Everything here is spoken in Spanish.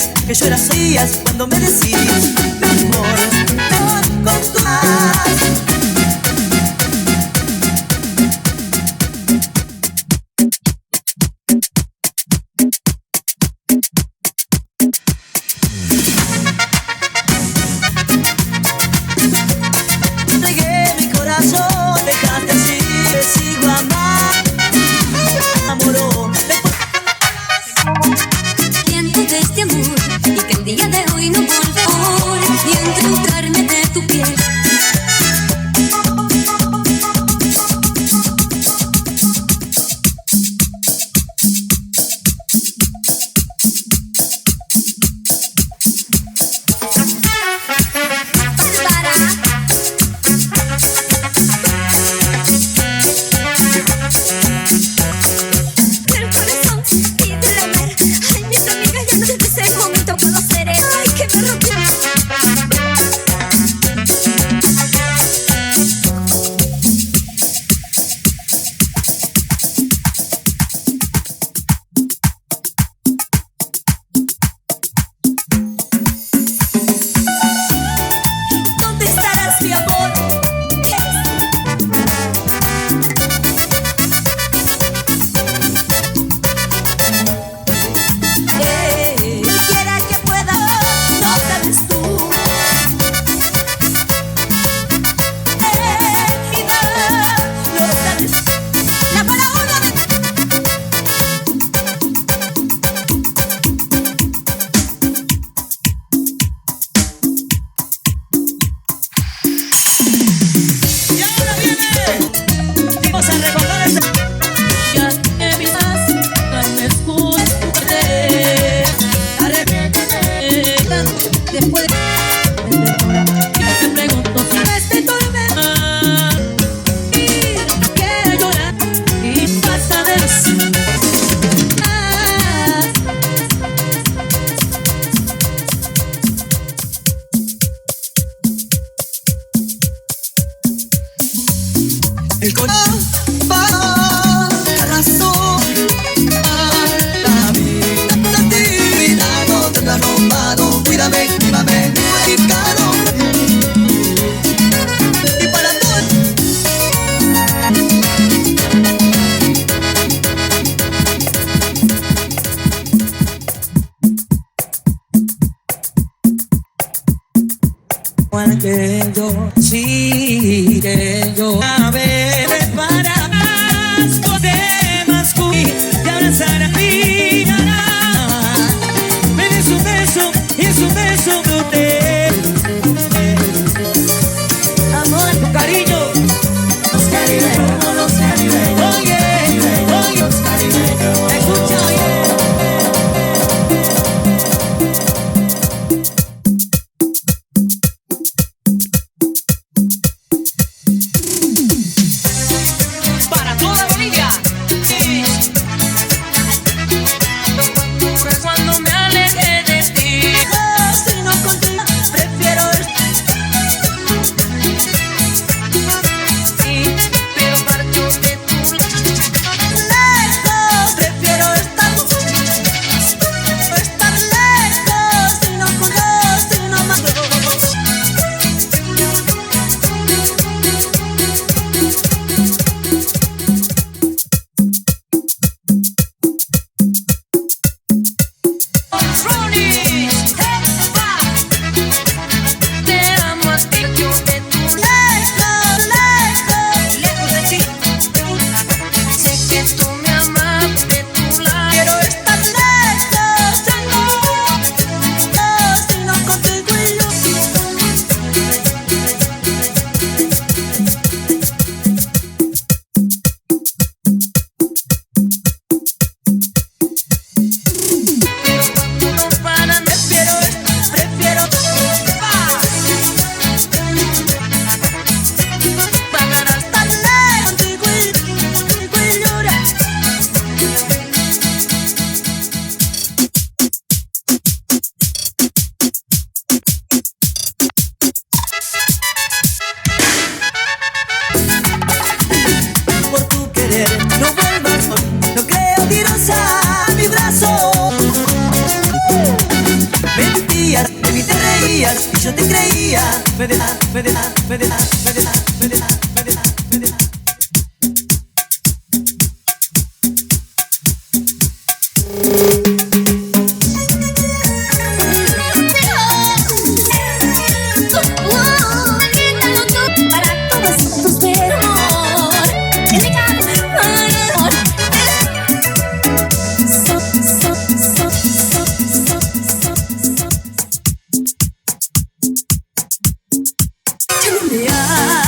sabías que yo era días cuando me decías mejor, no con tu más. Entregué mi corazón, dejaste así, te sigo amando, amoró. Siento de este amor y que el día de hoy no volverá y encontrarme de tu piel. El corazón pide lamer. Ay, mis amigas ya no desde ese momento puedo ser el ay que me rompió. ¿Dónde estarás, mi amor? Quisiera que pueda, no sabes tú. Y no sabes. La buena onda de Y ahora viene, vamos a recordar esta. Ya que mi paz no me escuche. Arrepiéntete. Después yo me pregunto si este tormenta y quiero llorar y pasa de sí. El corazón la razón, la vida no te la he robado. Cuídame, cuídame, mexicano. Y para todo. Que yo, sí, que yo a ver para más podemos y abrazar a ti. Me des un beso y es un beso de usted. Amor, con cariño, los caribeños, los caribeños. Oye, oye, los caribeños. Escucha, oye. día, fedela, fedela, fedela, fedela, fedela, fedela, fedela. Para todos tus besos, en mi cama, amor. Ya